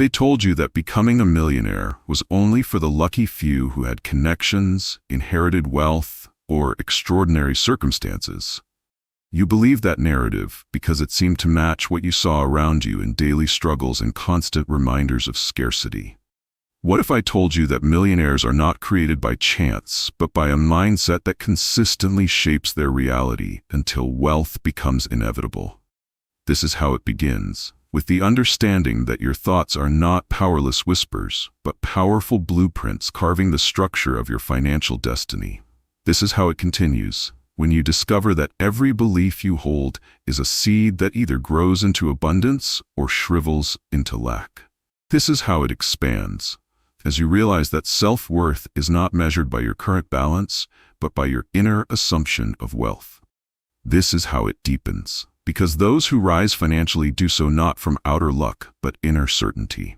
They told you that becoming a millionaire was only for the lucky few who had connections, inherited wealth, or extraordinary circumstances. You believed that narrative because it seemed to match what you saw around you in daily struggles and constant reminders of scarcity. What if I told you that millionaires are not created by chance, but by a mindset that consistently shapes their reality until wealth becomes inevitable? This is how it begins, with the understanding that your thoughts are not powerless whispers, but powerful blueprints carving the structure of your financial destiny. This is how it continues, when you discover that every belief you hold is a seed that either grows into abundance or shrivels into lack. This is how it expands, as you realize that self-worth is not measured by your current balance, but by your inner assumption of wealth. This is how it deepens, because those who rise financially do so not from outer luck, but inner certainty.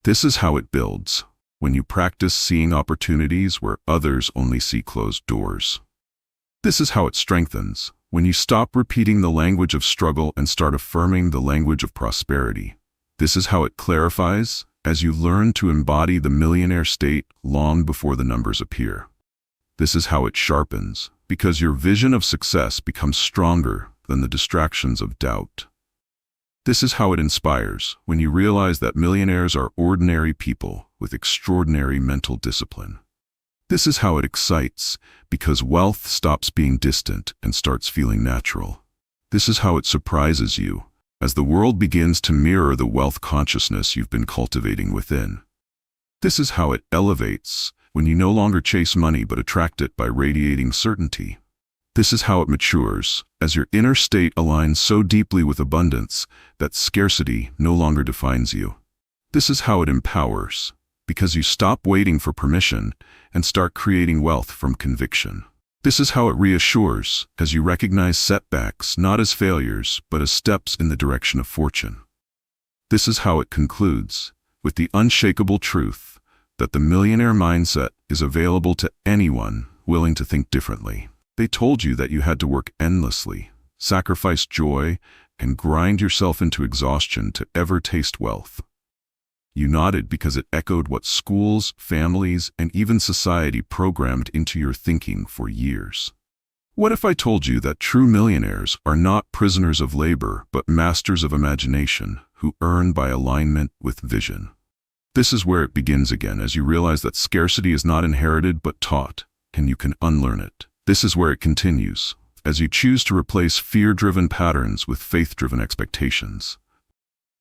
This is how it builds, when you practice seeing opportunities where others only see closed doors. This is how it strengthens, when you stop repeating the language of struggle and start affirming the language of prosperity. This is how it clarifies, as you learn to embody the millionaire state long before the numbers appear. This is how it sharpens, because your vision of success becomes stronger than the distractions of doubt. This is how it inspires, when you realize that millionaires are ordinary people with extraordinary mental discipline. This is how it excites, because wealth stops being distant and starts feeling natural. This is how it surprises you, as the world begins to mirror the wealth consciousness you've been cultivating within. This is how it elevates, when you no longer chase money but attract it by radiating certainty. This is how it matures, as your inner state aligns so deeply with abundance that scarcity no longer defines you. This is how it empowers, because you stop waiting for permission and start creating wealth from conviction. This is how it reassures, as you recognize setbacks not as failures, but as steps in the direction of fortune. This is how it concludes, with the unshakable truth that the millionaire mindset is available to anyone willing to think differently. They told you that you had to work endlessly, sacrifice joy, and grind yourself into exhaustion to ever taste wealth. You nodded because it echoed what schools, families, and even society programmed into your thinking for years. What if I told you that true millionaires are not prisoners of labor, but masters of imagination, who earn by alignment with vision? This is where it begins again, as you realize that scarcity is not inherited but taught, and you can unlearn it. This is where it continues, as you choose to replace fear-driven patterns with faith-driven expectations.